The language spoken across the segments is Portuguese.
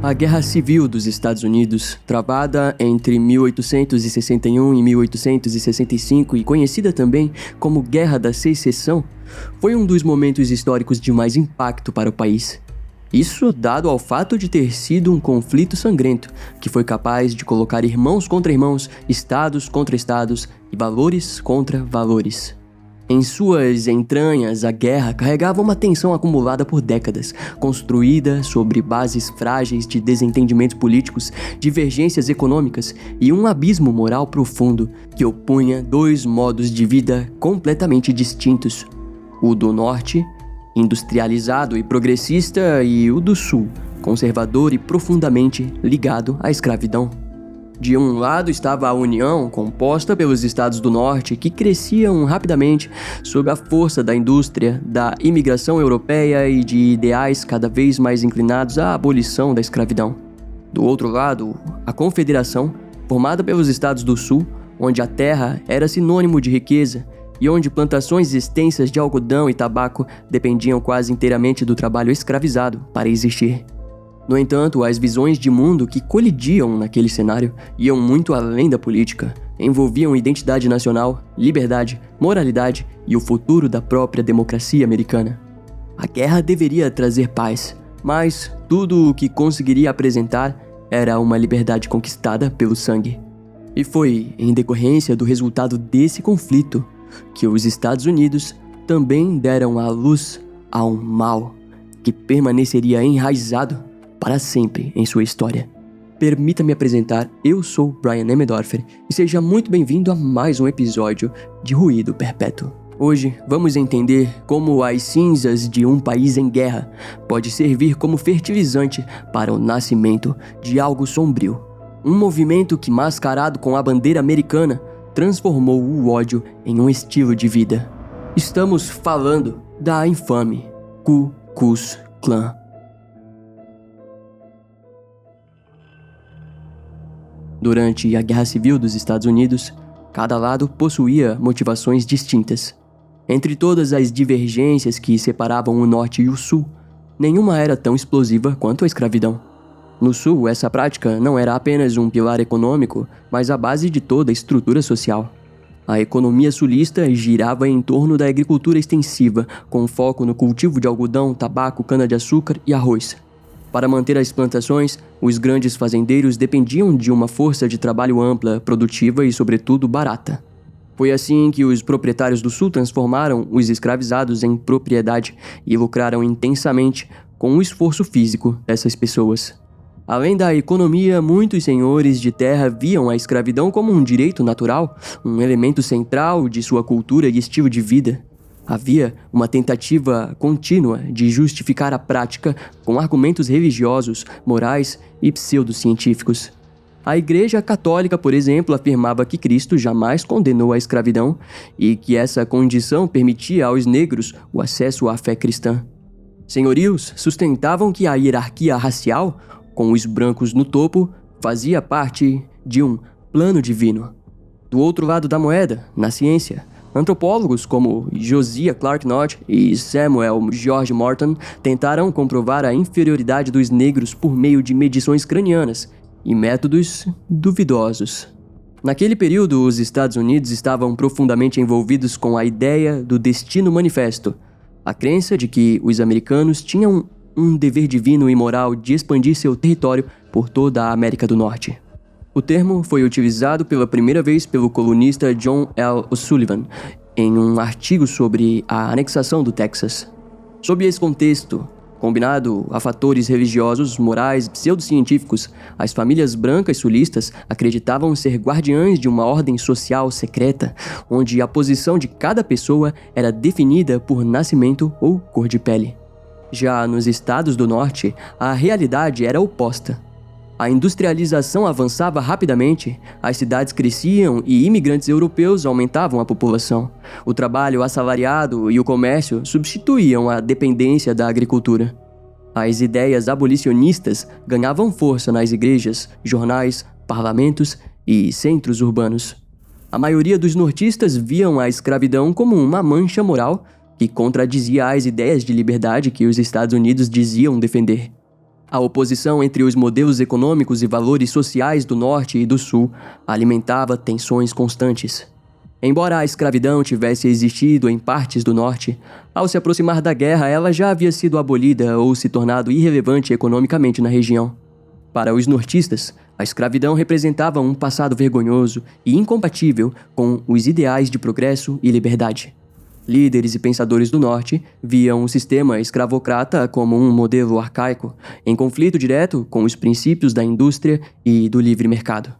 A Guerra Civil dos Estados Unidos, travada entre 1861 e 1865 e conhecida também como Guerra da Secessão, foi um dos momentos históricos de mais impacto para o país. Isso dado ao fato de ter sido um conflito sangrento, que foi capaz de colocar irmãos contra irmãos, estados contra estados e valores contra valores. Em suas entranhas, a guerra carregava uma tensão acumulada por décadas, construída sobre bases frágeis de desentendimentos políticos, divergências econômicas e um abismo moral profundo que opunha dois modos de vida completamente distintos: o do norte, industrializado e progressista, e o do sul, conservador e profundamente ligado à escravidão. De um lado estava a União, composta pelos estados do norte que cresciam rapidamente sob a força da indústria, da imigração europeia e de ideais cada vez mais inclinados à abolição da escravidão. Do outro lado, a Confederação, formada pelos estados do sul, onde a terra era sinônimo de riqueza e onde plantações extensas de algodão e tabaco dependiam quase inteiramente do trabalho escravizado para existir. No entanto, as visões de mundo que colidiam naquele cenário iam muito além da política, envolviam identidade nacional, liberdade, moralidade e o futuro da própria democracia americana. A guerra deveria trazer paz, mas tudo o que conseguiria apresentar era uma liberdade conquistada pelo sangue. E foi em decorrência do resultado desse conflito que os Estados Unidos também deram à luz a um mal que permaneceria enraizado para sempre em sua história. Permita-me apresentar, eu sou Brian Emmendorfer e seja muito bem-vindo a mais um episódio de Ruído Perpétuo. Hoje vamos entender como as cinzas de um país em guerra pode servir como fertilizante para o nascimento de algo sombrio. Um movimento que, mascarado com a bandeira americana, transformou o ódio em um estilo de vida. Estamos falando da infame Ku Klux Klan. Durante a Guerra Civil dos Estados Unidos, cada lado possuía motivações distintas. Entre todas as divergências que separavam o Norte e o Sul, nenhuma era tão explosiva quanto a escravidão. No Sul, essa prática não era apenas um pilar econômico, mas a base de toda a estrutura social. A economia sulista girava em torno da agricultura extensiva, com foco no cultivo de algodão, tabaco, cana-de-açúcar e arroz. Para manter as plantações, os grandes fazendeiros dependiam de uma força de trabalho ampla, produtiva e, sobretudo, barata. Foi assim que os proprietários do Sul transformaram os escravizados em propriedade e lucraram intensamente com o esforço físico dessas pessoas. Além da economia, muitos senhores de terra viam a escravidão como um direito natural, um elemento central de sua cultura e estilo de vida. Havia uma tentativa contínua de justificar a prática com argumentos religiosos, morais e pseudocientíficos. A Igreja Católica, por exemplo, afirmava que Cristo jamais condenou a escravidão e que essa condição permitia aos negros o acesso à fé cristã. Senhorios sustentavam que a hierarquia racial, com os brancos no topo, fazia parte de um plano divino. Do outro lado da moeda, na ciência, antropólogos como Josiah Clark Knott e Samuel George Morton tentaram comprovar a inferioridade dos negros por meio de medições cranianas e métodos duvidosos. Naquele período, os Estados Unidos estavam profundamente envolvidos com a ideia do destino manifesto, a crença de que os americanos tinham um dever divino e moral de expandir seu território por toda a América do Norte. O termo foi utilizado pela primeira vez pelo colunista John L. O'Sullivan em um artigo sobre a anexação do Texas. Sob esse contexto, combinado a fatores religiosos, morais e pseudocientíficos, as famílias brancas sulistas acreditavam ser guardiãs de uma ordem social secreta, onde a posição de cada pessoa era definida por nascimento ou cor de pele. Já nos estados do norte, a realidade era oposta. A industrialização avançava rapidamente, as cidades cresciam e imigrantes europeus aumentavam a população. O trabalho assalariado e o comércio substituíam a dependência da agricultura. As ideias abolicionistas ganhavam força nas igrejas, jornais, parlamentos e centros urbanos. A maioria dos nortistas viam a escravidão como uma mancha moral que contradizia as ideias de liberdade que os Estados Unidos diziam defender. A oposição entre os modelos econômicos e valores sociais do Norte e do Sul alimentava tensões constantes. Embora a escravidão tivesse existido em partes do Norte, ao se aproximar da guerra ela já havia sido abolida ou se tornado irrelevante economicamente na região. Para os nortistas, a escravidão representava um passado vergonhoso e incompatível com os ideais de progresso e liberdade. Líderes e pensadores do Norte viam o sistema escravocrata como um modelo arcaico, em conflito direto com os princípios da indústria e do livre mercado.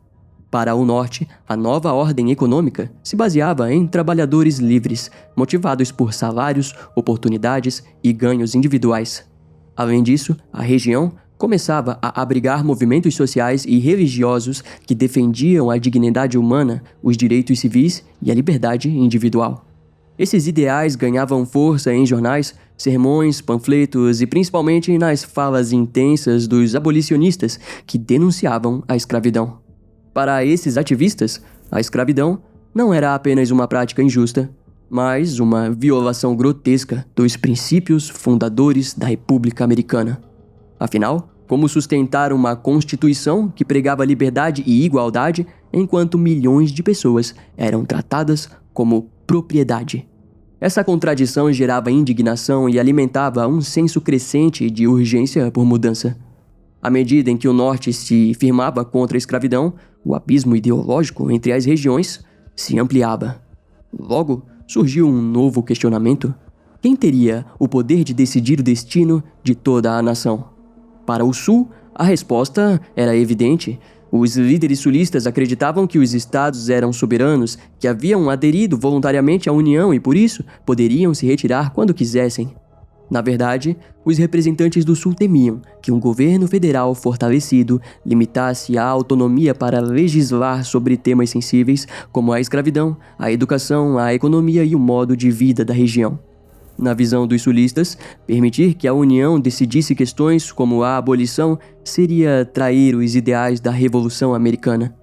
Para o Norte, a nova ordem econômica se baseava em trabalhadores livres, motivados por salários, oportunidades e ganhos individuais. Além disso, a região começava a abrigar movimentos sociais e religiosos que defendiam a dignidade humana, os direitos civis e a liberdade individual. Esses ideais ganhavam força em jornais, sermões, panfletos e principalmente nas falas intensas dos abolicionistas que denunciavam a escravidão. Para esses ativistas, a escravidão não era apenas uma prática injusta, mas uma violação grotesca dos princípios fundadores da República Americana. Afinal, como sustentar uma Constituição que pregava liberdade e igualdade enquanto milhões de pessoas eram tratadas como propriedade? Essa contradição gerava indignação e alimentava um senso crescente de urgência por mudança. À medida em que o Norte se firmava contra a escravidão, o abismo ideológico entre as regiões se ampliava. Logo, surgiu um novo questionamento: quem teria o poder de decidir o destino de toda a nação? Para o Sul, a resposta era evidente. Os líderes sulistas acreditavam que os estados eram soberanos, que haviam aderido voluntariamente à União e, por isso, poderiam se retirar quando quisessem. Na verdade, os representantes do Sul temiam que um governo federal fortalecido limitasse a autonomia para legislar sobre temas sensíveis como a escravidão, a educação, a economia e o modo de vida da região. Na visão dos sulistas, permitir que a União decidisse questões como a abolição seria trair os ideais da Revolução Americana.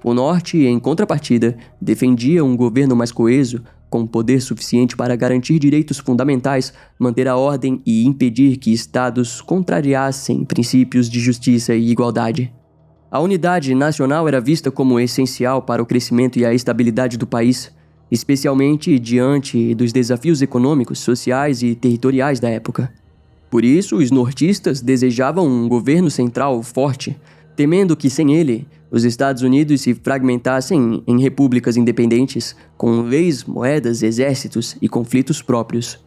O Norte, em contrapartida, defendia um governo mais coeso, com poder suficiente para garantir direitos fundamentais, manter a ordem e impedir que estados contrariassem princípios de justiça e igualdade. A unidade nacional era vista como essencial para o crescimento e a estabilidade do país, especialmente diante dos desafios econômicos, sociais e territoriais da época. Por isso, os nortistas desejavam um governo central forte, temendo que, sem ele, os Estados Unidos se fragmentassem em repúblicas independentes, com leis, moedas, exércitos e conflitos próprios.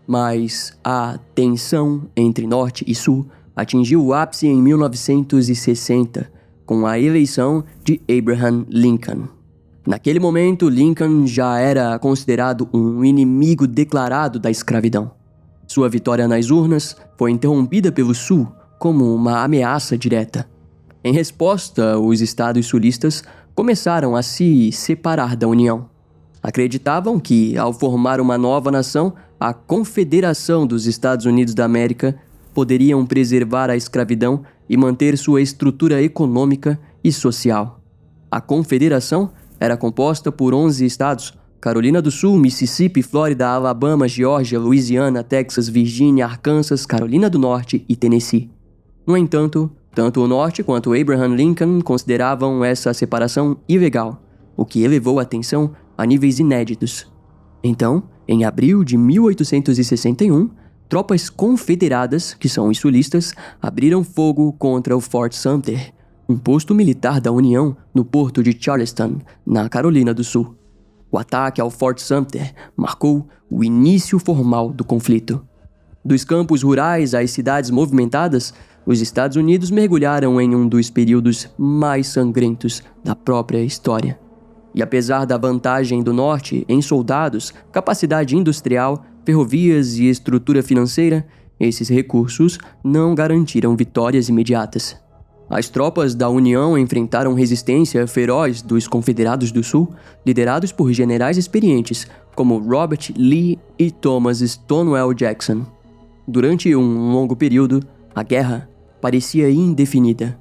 Mas a tensão entre Norte e Sul atingiu o ápice em 1960, com a eleição de Abraham Lincoln. Naquele momento, Lincoln já era considerado um inimigo declarado da escravidão. Sua vitória nas urnas foi interrompida pelo Sul como uma ameaça direta. Em resposta, os estados sulistas começaram a se separar da União. Acreditavam que, ao formar uma nova nação, a Confederação dos Estados Unidos da América, poderiam preservar a escravidão e manter sua estrutura econômica e social. A Confederação era composta por 11 estados: Carolina do Sul, Mississippi, Flórida, Alabama, Geórgia, Louisiana, Texas, Virgínia, Arkansas, Carolina do Norte e Tennessee. No entanto, tanto o Norte quanto Abraham Lincoln consideravam essa separação ilegal, o que elevou a tensão a níveis inéditos. Então, em abril de 1861, tropas confederadas, que são os sulistas, abriram fogo contra o Fort Sumter, um posto militar da União no porto de Charleston, na Carolina do Sul. O ataque ao Fort Sumter marcou o início formal do conflito. Dos campos rurais às cidades movimentadas, os Estados Unidos mergulharam em um dos períodos mais sangrentos da própria história. E apesar da vantagem do Norte em soldados, capacidade industrial, ferrovias e estrutura financeira, esses recursos não garantiram vitórias imediatas. As tropas da União enfrentaram resistência feroz dos Confederados do Sul, liderados por generais experientes como Robert Lee e Thomas Stonewall Jackson. Durante um longo período, a guerra parecia indefinida.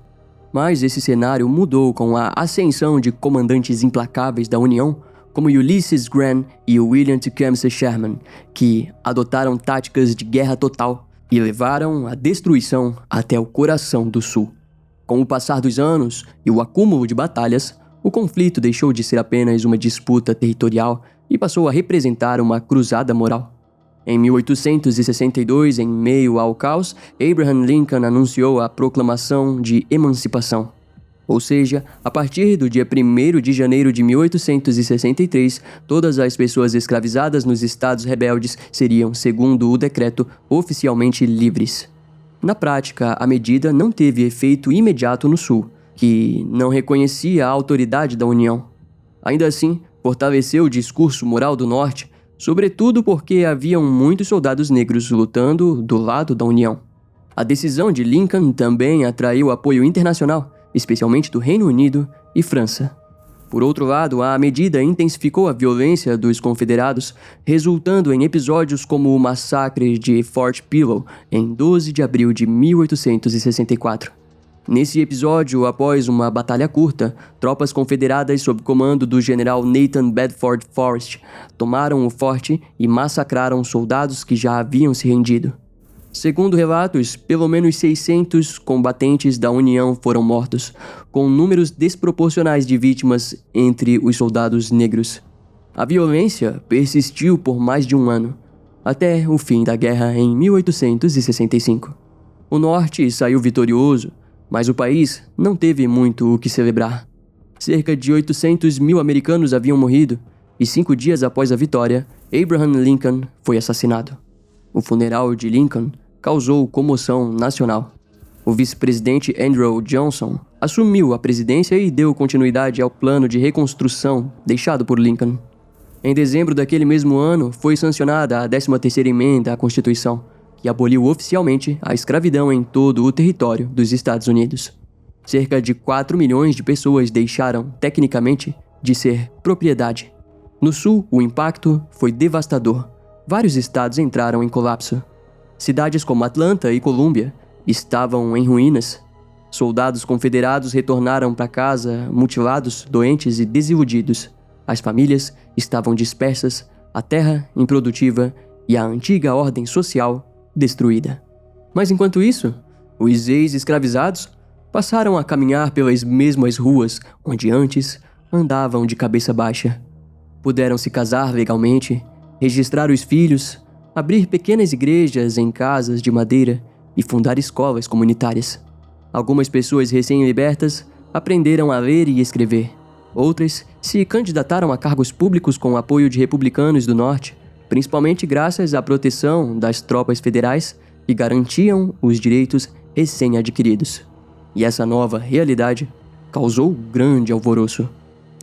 Mas esse cenário mudou com a ascensão de comandantes implacáveis da União, como Ulysses Grant e William Tecumseh Sherman, que adotaram táticas de guerra total, e levaram a destruição até o coração do Sul. Com o passar dos anos e o acúmulo de batalhas, o conflito deixou de ser apenas uma disputa territorial e passou a representar uma cruzada moral. Em 1862, em meio ao caos, Abraham Lincoln anunciou a Proclamação de Emancipação. Ou seja, a partir do dia 1º de janeiro de 1863, todas as pessoas escravizadas nos estados rebeldes seriam, segundo o decreto, oficialmente livres. Na prática, a medida não teve efeito imediato no Sul, que não reconhecia a autoridade da União. Ainda assim, fortaleceu o discurso moral do Norte, sobretudo porque haviam muitos soldados negros lutando do lado da União. A decisão de Lincoln também atraiu apoio internacional, especialmente do Reino Unido e França. Por outro lado, a medida intensificou a violência dos confederados, resultando em episódios como o massacre de Fort Pillow, em 12 de abril de 1864. Nesse episódio, após uma batalha curta, tropas confederadas sob comando do general Nathan Bedford Forrest tomaram o forte e massacraram soldados que já haviam se rendido. Segundo relatos, pelo menos 600 combatentes da União foram mortos, com números desproporcionais de vítimas entre os soldados negros. A violência persistiu por mais de um ano, até o fim da guerra em 1865. O Norte saiu vitorioso, mas o país não teve muito o que celebrar. Cerca de 800 mil americanos haviam morrido, e 5 dias após a vitória, Abraham Lincoln foi assassinado. O funeral de Lincoln causou comoção nacional. O vice-presidente Andrew Johnson assumiu a presidência e deu continuidade ao plano de reconstrução deixado por Lincoln. Em dezembro daquele mesmo ano, foi sancionada a 13ª emenda à Constituição, que aboliu oficialmente a escravidão em todo o território dos Estados Unidos. Cerca de 4 milhões de pessoas deixaram, tecnicamente, de ser propriedade. No Sul, o impacto foi devastador. Vários estados entraram em colapso. Cidades como Atlanta e Columbia estavam em ruínas. Soldados confederados retornaram para casa mutilados, doentes e desiludidos. As famílias estavam dispersas, a terra improdutiva e a antiga ordem social destruída. Mas enquanto isso, os ex-escravizados passaram a caminhar pelas mesmas ruas onde antes andavam de cabeça baixa. Puderam se casar legalmente, registrar os filhos, abrir pequenas igrejas em casas de madeira e fundar escolas comunitárias. Algumas pessoas recém-libertas aprenderam a ler e escrever. Outras se candidataram a cargos públicos com o apoio de republicanos do Norte, principalmente graças à proteção das tropas federais que garantiam os direitos recém-adquiridos. E essa nova realidade causou grande alvoroço.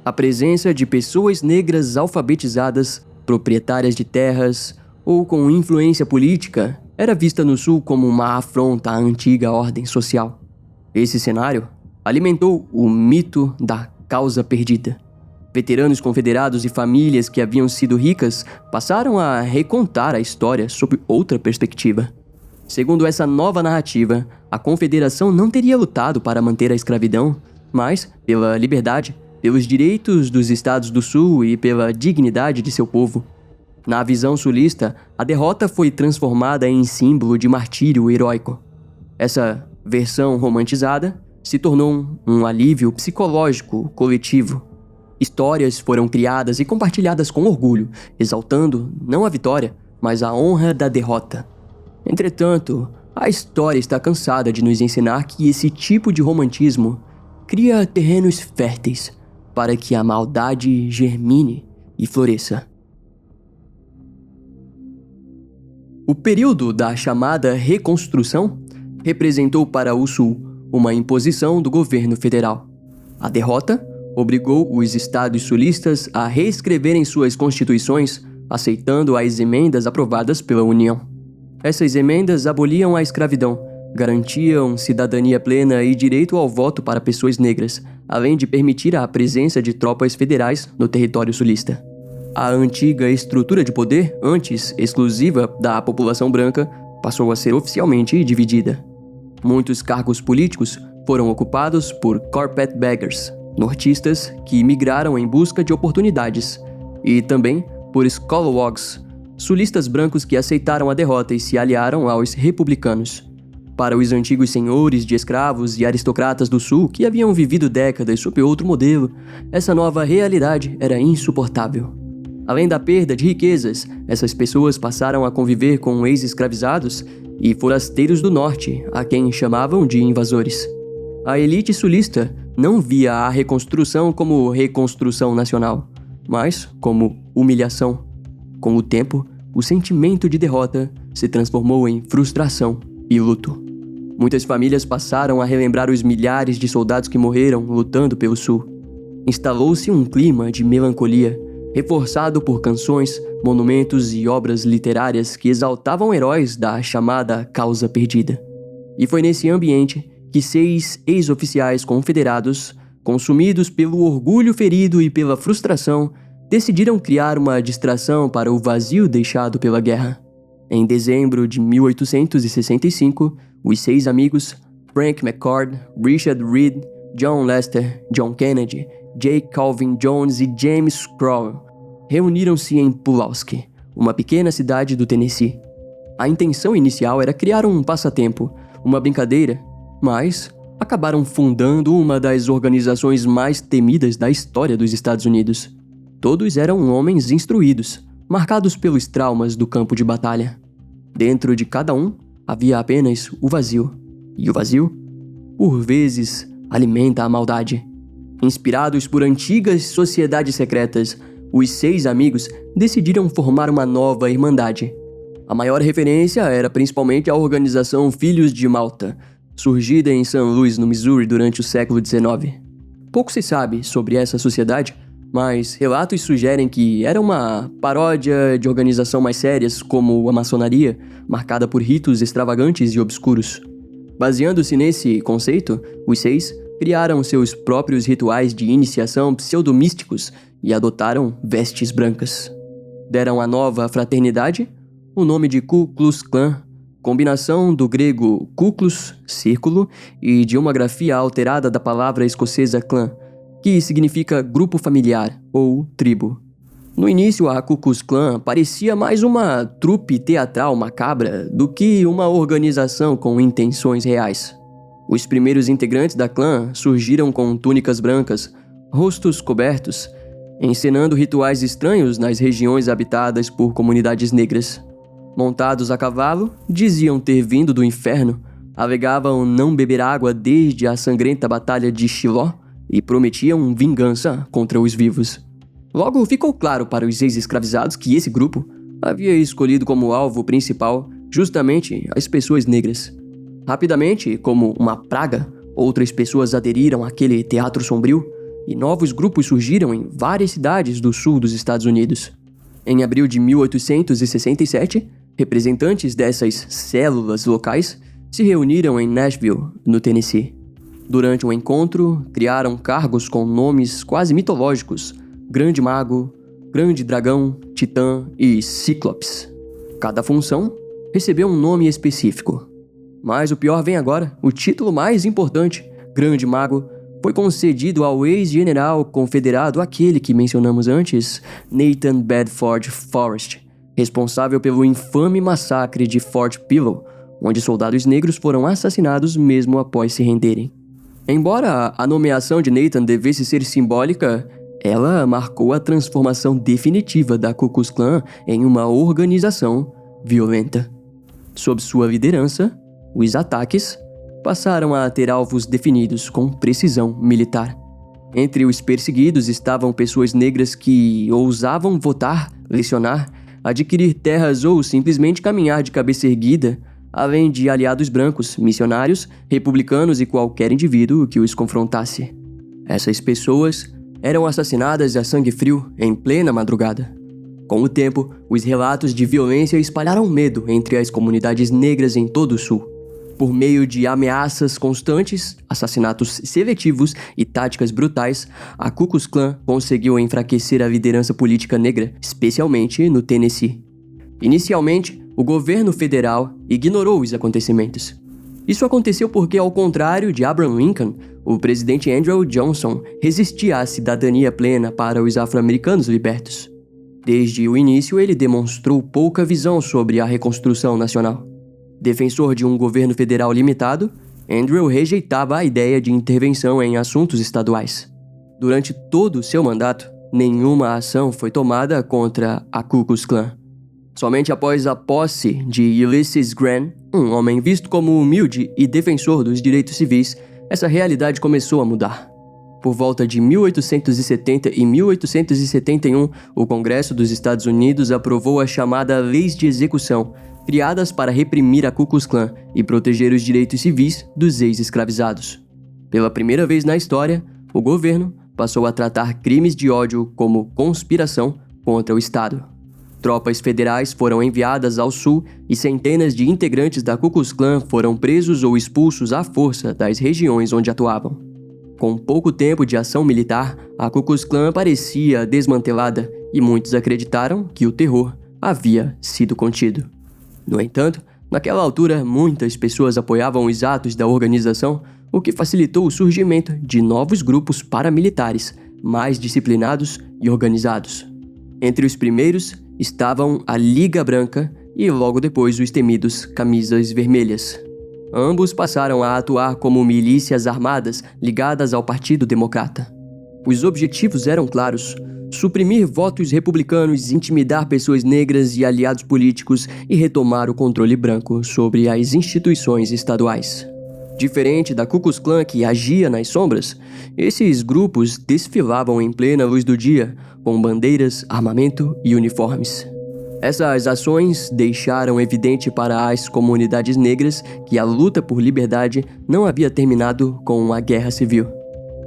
A presença de pessoas negras alfabetizadas, proprietárias de terras ou com influência política era vista no Sul como uma afronta à antiga ordem social. Esse cenário alimentou o mito da causa perdida. Veteranos confederados e famílias que haviam sido ricas passaram a recontar a história sob outra perspectiva. Segundo essa nova narrativa, a Confederação não teria lutado para manter a escravidão, mas pela liberdade, pelos direitos dos estados do Sul e pela dignidade de seu povo. Na visão sulista, a derrota foi transformada em símbolo de martírio heróico. Essa versão romantizada se tornou um alívio psicológico coletivo. Histórias foram criadas e compartilhadas com orgulho, exaltando não a vitória, mas a honra da derrota. Entretanto, a história está cansada de nos ensinar que esse tipo de romantismo cria terrenos férteis para que a maldade germine e floresça. O período da chamada Reconstrução representou para o Sul uma imposição do governo federal. A derrota obrigou os estados sulistas a reescreverem suas constituições, aceitando as emendas aprovadas pela União. Essas emendas aboliam a escravidão, garantiam cidadania plena e direito ao voto para pessoas negras, além de permitir a presença de tropas federais no território sulista. A antiga estrutura de poder, antes exclusiva da população branca, passou a ser oficialmente dividida. Muitos cargos políticos foram ocupados por carpetbaggers, nortistas que migraram em busca de oportunidades, e também por scalawags, sulistas brancos que aceitaram a derrota e se aliaram aos republicanos. Para os antigos senhores de escravos e aristocratas do Sul que haviam vivido décadas sob outro modelo, essa nova realidade era insuportável. Além da perda de riquezas, essas pessoas passaram a conviver com ex-escravizados e forasteiros do norte, a quem chamavam de invasores. A elite sulista não via a reconstrução como reconstrução nacional, mas como humilhação. Com o tempo, o sentimento de derrota se transformou em frustração e luto. Muitas famílias passaram a relembrar os milhares de soldados que morreram lutando pelo Sul. Instalou-se um clima de melancolia, reforçado por canções, monumentos e obras literárias que exaltavam heróis da chamada causa perdida. E foi nesse ambiente que 6 ex-oficiais confederados, consumidos pelo orgulho ferido e pela frustração, decidiram criar uma distração para o vazio deixado pela guerra. Em dezembro de 1865, os 6 amigos, Frank McCord, Richard Reed, John Lester, John Kennedy, J. Calvin Jones e James Crowell, reuniram-se em Pulaski, uma pequena cidade do Tennessee. A intenção inicial era criar um passatempo, uma brincadeira, mas acabaram fundando uma das organizações mais temidas da história dos Estados Unidos. Todos eram homens instruídos, marcados pelos traumas do campo de batalha. Dentro de cada um havia apenas o vazio. E o vazio, por vezes, alimenta a maldade. Inspirados por antigas sociedades secretas, os 6 amigos decidiram formar uma nova irmandade. A maior referência era principalmente a organização Filhos de Malta, surgida em St. Louis, no Missouri, durante o século XIX. Pouco se sabe sobre essa sociedade, mas relatos sugerem que era uma paródia de organização mais sérias, como a maçonaria, marcada por ritos extravagantes e obscuros. Baseando-se nesse conceito, os 6 criaram seus próprios rituais de iniciação pseudomísticos e adotaram vestes brancas. Deram à nova fraternidade o nome de Ku Klux Klan, combinação do grego Kuklus, círculo, e de uma grafia alterada da palavra escocesa clã, que significa grupo familiar ou tribo. No início, a Ku Klux Klan parecia mais uma trupe teatral macabra do que uma organização com intenções reais. Os primeiros integrantes da clã surgiram com túnicas brancas, rostos cobertos, encenando rituais estranhos nas regiões habitadas por comunidades negras. Montados a cavalo, diziam ter vindo do inferno, alegavam não beber água desde a sangrenta batalha de Shiloh e prometiam vingança contra os vivos. Logo ficou claro para os ex-escravizados que esse grupo havia escolhido como alvo principal justamente as pessoas negras. Rapidamente, como uma praga, outras pessoas aderiram àquele teatro sombrio e novos grupos surgiram em várias cidades do sul dos Estados Unidos. Em abril de 1867, representantes dessas células locais se reuniram em Nashville, no Tennessee. Durante o encontro, criaram cargos com nomes quase mitológicos: Grande Mago, Grande Dragão, Titã e Cíclopes. Cada função recebeu um nome específico. Mas o pior vem agora: o título mais importante, Grande Mago, foi concedido ao ex-general confederado, aquele que mencionamos antes, Nathan Bedford Forrest, responsável pelo infame massacre de Fort Pillow, onde soldados negros foram assassinados mesmo após se renderem. Embora a nomeação de Nathan devesse ser simbólica, ela marcou a transformação definitiva da Ku Klux Klan em uma organização violenta. Sob sua liderança, os ataques passaram a ter alvos definidos com precisão militar. Entre os perseguidos estavam pessoas negras que ousavam votar, lecionar, adquirir terras ou simplesmente caminhar de cabeça erguida, além de aliados brancos, missionários, republicanos e qualquer indivíduo que os confrontasse. Essas pessoas eram assassinadas a sangue frio em plena madrugada. Com o tempo, os relatos de violência espalharam medo entre as comunidades negras em todo o sul. Por meio de ameaças constantes, assassinatos seletivos e táticas brutais, a Ku Klux Klan conseguiu enfraquecer a liderança política negra, especialmente no Tennessee. Inicialmente, o governo federal ignorou os acontecimentos. Isso aconteceu porque, ao contrário de Abraham Lincoln, o presidente Andrew Johnson resistia à cidadania plena para os afro-americanos libertos. Desde o início, ele demonstrou pouca visão sobre a reconstrução nacional. Defensor de um governo federal limitado, Andrew rejeitava a ideia de intervenção em assuntos estaduais. Durante todo o seu mandato, nenhuma ação foi tomada contra a Ku Klux Klan. Somente após a posse de Ulysses Grant, um homem visto como humilde e defensor dos direitos civis, essa realidade começou a mudar. Por volta de 1870 e 1871, o Congresso dos Estados Unidos aprovou a chamada Leis de Execução, criadas para reprimir a Ku Klux Klan e proteger os direitos civis dos ex-escravizados. Pela primeira vez na história, o governo passou a tratar crimes de ódio como conspiração contra o Estado. Tropas federais foram enviadas ao sul e centenas de integrantes da Ku Klux Klan foram presos ou expulsos à força das regiões onde atuavam. Com pouco tempo de ação militar, a Ku Klux Klan parecia desmantelada e muitos acreditaram que o terror havia sido contido. No entanto, naquela altura, muitas pessoas apoiavam os atos da organização, o que facilitou o surgimento de novos grupos paramilitares, mais disciplinados e organizados. Entre os primeiros estavam a Liga Branca e logo depois os temidos Camisas Vermelhas. Ambos passaram a atuar como milícias armadas ligadas ao Partido Democrata. Os objetivos eram claros: suprimir votos republicanos, intimidar pessoas negras e aliados políticos e retomar o controle branco sobre as instituições estaduais. Diferente da Ku Klux Klan, que agia nas sombras, esses grupos desfilavam em plena luz do dia, com bandeiras, armamento e uniformes. Essas ações deixaram evidente para as comunidades negras que a luta por liberdade não havia terminado com a Guerra Civil.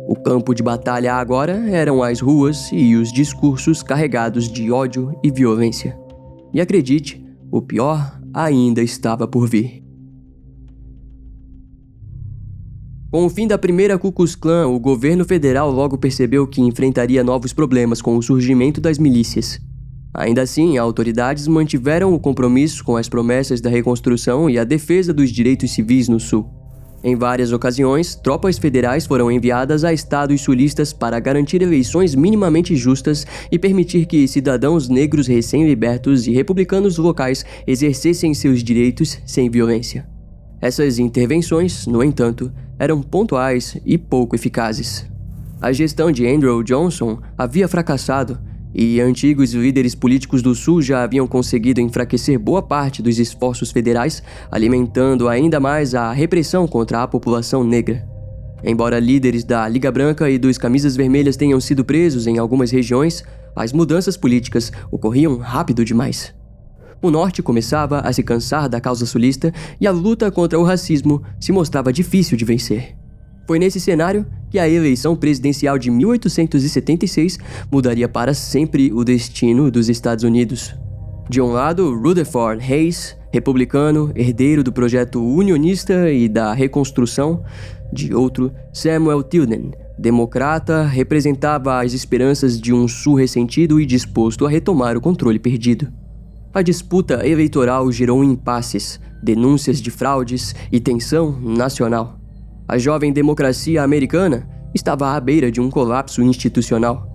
O campo de batalha agora eram as ruas e os discursos carregados de ódio e violência. E acredite, o pior ainda estava por vir. Com o fim da primeira Ku Klux Klan, o governo federal logo percebeu que enfrentaria novos problemas com o surgimento das milícias. Ainda assim, autoridades mantiveram o compromisso com as promessas da reconstrução e a defesa dos direitos civis no Sul. Em várias ocasiões, tropas federais foram enviadas a estados sulistas para garantir eleições minimamente justas e permitir que cidadãos negros recém-libertos e republicanos locais exercessem seus direitos sem violência. Essas intervenções, no entanto, eram pontuais e pouco eficazes. A gestão de Andrew Johnson havia fracassado e antigos líderes políticos do Sul já haviam conseguido enfraquecer boa parte dos esforços federais, alimentando ainda mais a repressão contra a população negra. Embora líderes da Liga Branca e dos Camisas Vermelhas tenham sido presos em algumas regiões, as mudanças políticas ocorriam rápido demais. O Norte começava a se cansar da causa sulista e a luta contra o racismo se mostrava difícil de vencer. Foi nesse cenário que a eleição presidencial de 1876 mudaria para sempre o destino dos Estados Unidos. De um lado, Rutherford Hayes, republicano, herdeiro do projeto unionista e da reconstrução. De outro, Samuel Tilden, democrata, representava as esperanças de um Sul ressentido e disposto a retomar o controle perdido. A disputa eleitoral gerou impasses, denúncias de fraudes e tensão nacional. A jovem democracia americana estava à beira de um colapso institucional.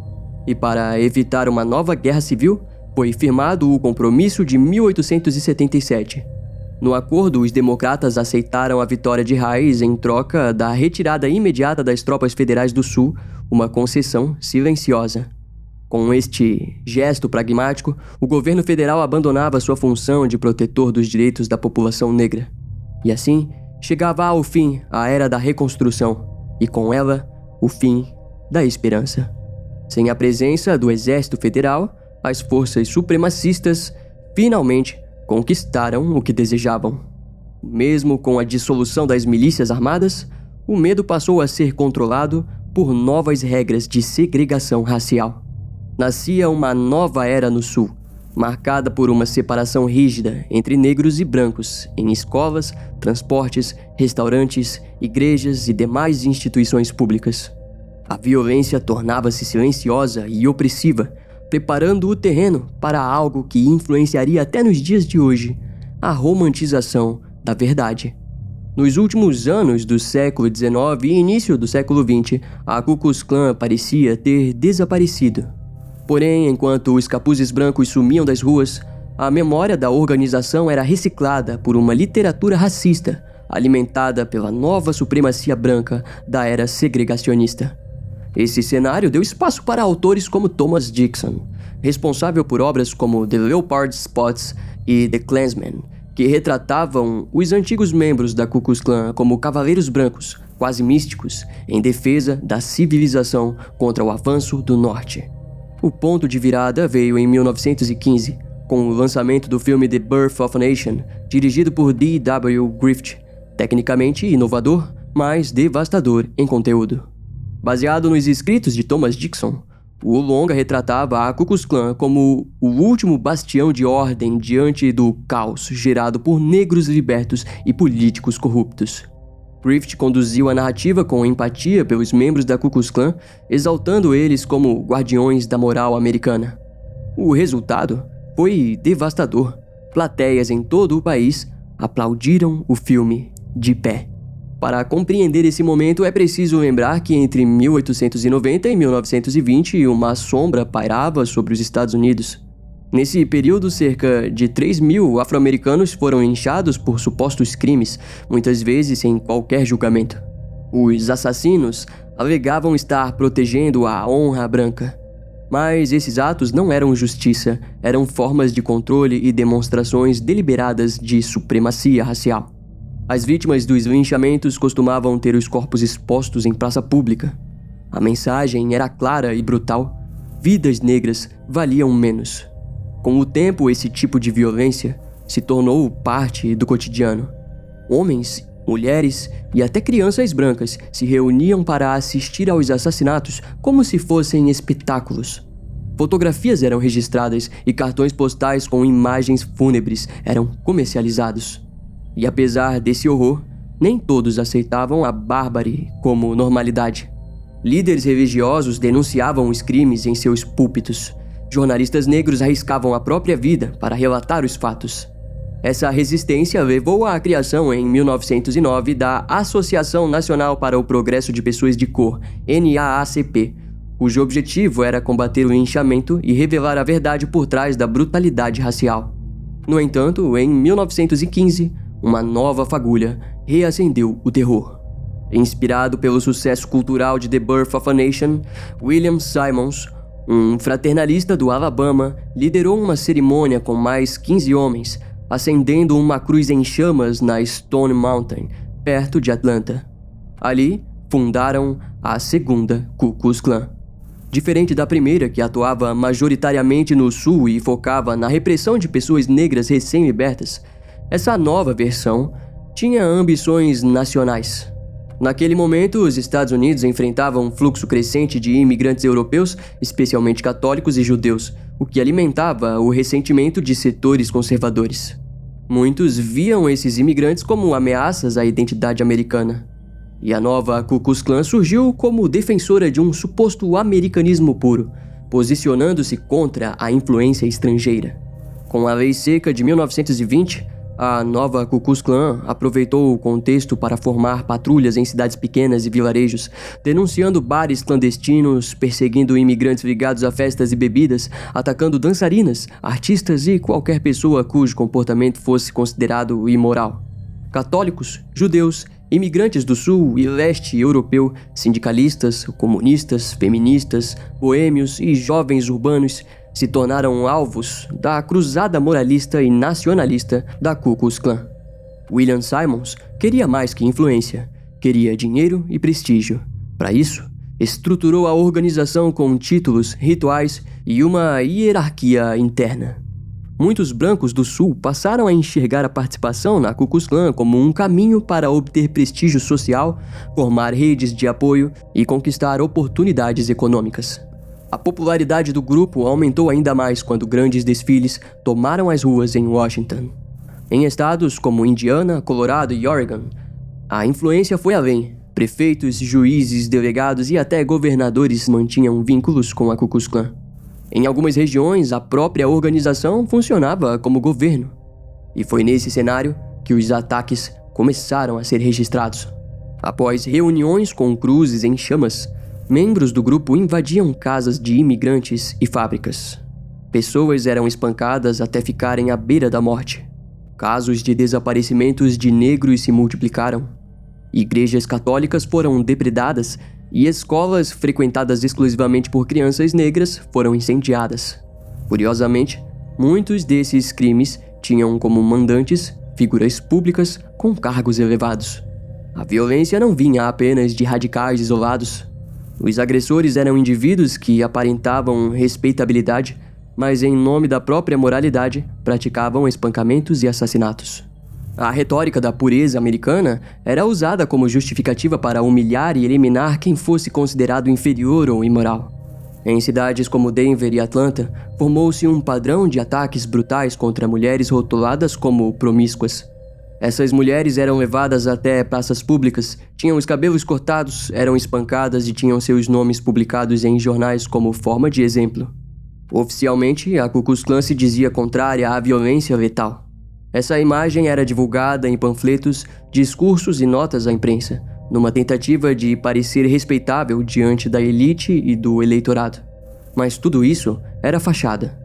E para evitar uma nova guerra civil, foi firmado o Compromisso de 1877. No acordo, os democratas aceitaram a vitória de Hayes em troca da retirada imediata das tropas federais do Sul, uma concessão silenciosa. Com este gesto pragmático, o governo federal abandonava sua função de protetor dos direitos da população negra. E assim, chegava ao fim a Era da Reconstrução, e com ela, o fim da esperança. Sem a presença do Exército Federal, as forças supremacistas finalmente conquistaram o que desejavam. Mesmo com a dissolução das milícias armadas, o medo passou a ser controlado por novas regras de segregação racial. Nascia uma nova era no Sul, marcada por uma separação rígida entre negros e brancos em escolas, transportes, restaurantes, igrejas e demais instituições públicas. A violência tornava-se silenciosa e opressiva, preparando o terreno para algo que influenciaria até nos dias de hoje, a romantização da verdade. Nos últimos anos do século XIX e início do século XX, a Ku Klux Klan parecia ter desaparecido. Porém, enquanto os capuzes brancos sumiam das ruas, a memória da organização era reciclada por uma literatura racista, alimentada pela nova supremacia branca da era segregacionista. Esse cenário deu espaço para autores como Thomas Dixon, responsável por obras como The Leopard Spots e The Klansman, que retratavam os antigos membros da Ku Klux Klan como cavaleiros brancos, quase místicos, em defesa da civilização contra o avanço do norte. O ponto de virada veio em 1915, com o lançamento do filme The Birth of a Nation, dirigido por D.W. Griffith, tecnicamente inovador, mas devastador em conteúdo. Baseado nos escritos de Thomas Dixon, o longa retratava a Ku Klux Klan como o último bastião de ordem diante do caos gerado por negros libertos e políticos corruptos. Griffith conduziu a narrativa com empatia pelos membros da Ku Klux Klan, exaltando eles como guardiões da moral americana. O resultado foi devastador. Plateias em todo o país aplaudiram o filme de pé. Para compreender esse momento, é preciso lembrar que entre 1890 e 1920, uma sombra pairava sobre os Estados Unidos. Nesse período, cerca de 3.000 afro-americanos foram linchados por supostos crimes, muitas vezes sem qualquer julgamento. Os assassinos alegavam estar protegendo a honra branca. Mas esses atos não eram justiça, eram formas de controle e demonstrações deliberadas de supremacia racial. As vítimas dos linchamentos costumavam ter os corpos expostos em praça pública. A mensagem era clara e brutal: vidas negras valiam menos. Com o tempo, esse tipo de violência se tornou parte do cotidiano. Homens, mulheres e até crianças brancas se reuniam para assistir aos assassinatos como se fossem espetáculos. Fotografias eram registradas e cartões postais com imagens fúnebres eram comercializados. E apesar desse horror, nem todos aceitavam a bárbare como normalidade. Líderes religiosos denunciavam os crimes em seus púlpitos. Jornalistas negros arriscavam a própria vida para relatar os fatos. Essa resistência levou à criação em 1909 da Associação Nacional para o Progresso de Pessoas de Cor, NAACP, cujo objetivo era combater o linchamento e revelar a verdade por trás da brutalidade racial. No entanto, em 1915, uma nova fagulha reacendeu o terror. Inspirado pelo sucesso cultural de The Birth of a Nation, William Simmons, um fraternalista do Alabama, liderou uma cerimônia com mais 15 homens, acendendo uma cruz em chamas na Stone Mountain, perto de Atlanta. Ali, fundaram a segunda Ku Klux Klan. Diferente da primeira, que atuava majoritariamente no sul e focava na repressão de pessoas negras recém-libertas, essa nova versão tinha ambições nacionais. Naquele momento, os Estados Unidos enfrentavam um fluxo crescente de imigrantes europeus, especialmente católicos e judeus, o que alimentava o ressentimento de setores conservadores. Muitos viam esses imigrantes como ameaças à identidade americana. E a nova Ku Klux Klan surgiu como defensora de um suposto americanismo puro, posicionando-se contra a influência estrangeira. Com a Lei Seca de 1920, a nova Ku Klux Klan aproveitou o contexto para formar patrulhas em cidades pequenas e vilarejos, denunciando bares clandestinos, perseguindo imigrantes ligados a festas e bebidas, atacando dançarinas, artistas e qualquer pessoa cujo comportamento fosse considerado imoral. Católicos, judeus, imigrantes do sul e leste europeu, sindicalistas, comunistas, feministas, boêmios e jovens urbanos se tornaram alvos da cruzada moralista e nacionalista da Ku Klux Klan. William Simmons queria mais que influência, queria dinheiro e prestígio. Para isso, estruturou a organização com títulos, rituais e uma hierarquia interna. Muitos brancos do sul passaram a enxergar a participação na Ku Klux Klan como um caminho para obter prestígio social, formar redes de apoio e conquistar oportunidades econômicas. A popularidade do grupo aumentou ainda mais quando grandes desfiles tomaram as ruas em Washington. Em estados como Indiana, Colorado e Oregon, a influência foi além. Prefeitos, juízes, delegados e até governadores mantinham vínculos com a Ku Klux Klan. Em algumas regiões, a própria organização funcionava como governo. E foi nesse cenário que os ataques começaram a ser registrados. Após reuniões com cruzes em chamas, Membros do grupo invadiam casas de imigrantes e fábricas. Pessoas eram espancadas até ficarem à beira da morte. Casos de desaparecimentos de negros se multiplicaram. Igrejas católicas foram depredadas e escolas frequentadas exclusivamente por crianças negras foram incendiadas. Curiosamente, muitos desses crimes tinham como mandantes figuras públicas com cargos elevados. A violência não vinha apenas de radicais isolados. Os agressores eram indivíduos que aparentavam respeitabilidade, mas em nome da própria moralidade, praticavam espancamentos e assassinatos. A retórica da pureza americana era usada como justificativa para humilhar e eliminar quem fosse considerado inferior ou imoral. Em cidades como Denver e Atlanta, formou-se um padrão de ataques brutais contra mulheres rotuladas como promíscuas. Essas mulheres eram levadas até praças públicas, tinham os cabelos cortados, eram espancadas e tinham seus nomes publicados em jornais como forma de exemplo. Oficialmente, a Ku Klux Klan se dizia contrária à violência letal. Essa imagem era divulgada em panfletos, discursos e notas à imprensa, numa tentativa de parecer respeitável diante da elite e do eleitorado. Mas tudo isso era fachada.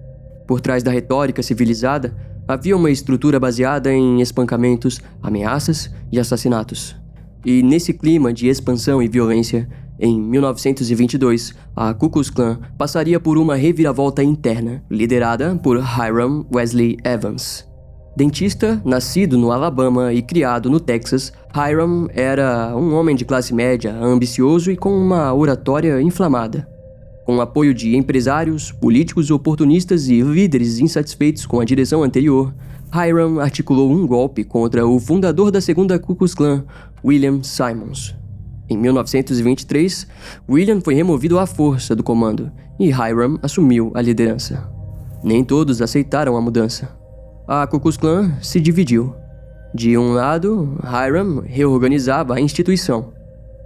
Por trás da retórica civilizada, havia uma estrutura baseada em espancamentos, ameaças e assassinatos. E nesse clima de expansão e violência, em 1922, a Ku Klux Klan passaria por uma reviravolta interna, liderada por Hiram Wesley Evans. Dentista, nascido no Alabama e criado no Texas, Hiram era um homem de classe média, ambicioso e com uma oratória inflamada. Com o apoio de empresários, políticos oportunistas e líderes insatisfeitos com a direção anterior, Hiram articulou um golpe contra o fundador da segunda Ku Klux Klan, William Simmons. Em 1923, William foi removido à força do comando e Hiram assumiu a liderança. Nem todos aceitaram a mudança. A Ku Klux Klan se dividiu. De um lado, Hiram reorganizava a instituição.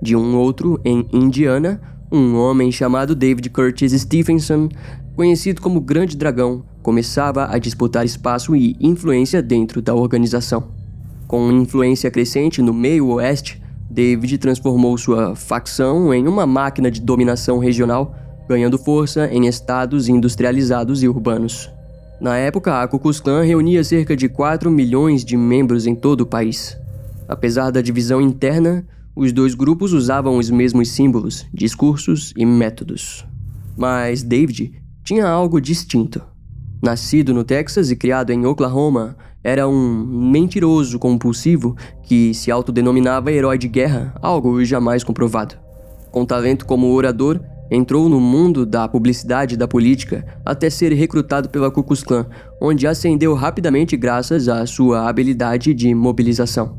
De um outro, em Indiana, um homem chamado David Curtis Stephenson, conhecido como Grande Dragão, começava a disputar espaço e influência dentro da organização. Com influência crescente no meio oeste, David transformou sua facção em uma máquina de dominação regional, ganhando força em estados industrializados e urbanos. Na época, a Ku Klux Klan reunia cerca de 4 milhões de membros em todo o país. Apesar da divisão interna, os dois grupos usavam os mesmos símbolos, discursos e métodos. Mas David tinha algo distinto. Nascido no Texas e criado em Oklahoma, era um mentiroso compulsivo que se autodenominava herói de guerra, algo jamais comprovado. Com talento como orador, entrou no mundo da publicidade e da política até ser recrutado pela Ku Klux Klan, onde ascendeu rapidamente graças à sua habilidade de mobilização.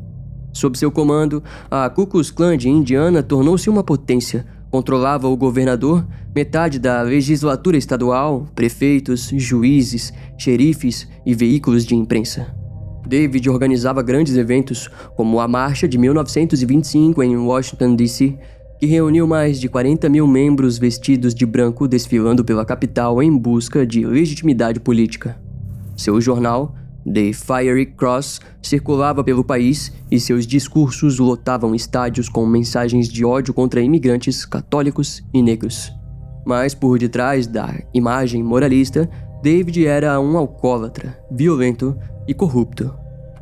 Sob seu comando, a Ku Klux Klan de Indiana tornou-se uma potência. Controlava o governador, metade da legislatura estadual, prefeitos, juízes, xerifes e veículos de imprensa. David organizava grandes eventos, como a Marcha de 1925 em Washington, D.C., que reuniu mais de 40 mil membros vestidos de branco desfilando pela capital em busca de legitimidade política. Seu jornal, The Fiery Cross, circulava pelo país e seus discursos lotavam estádios com mensagens de ódio contra imigrantes, católicos e negros. Mas por detrás da imagem moralista, David era um alcoólatra, violento e corrupto.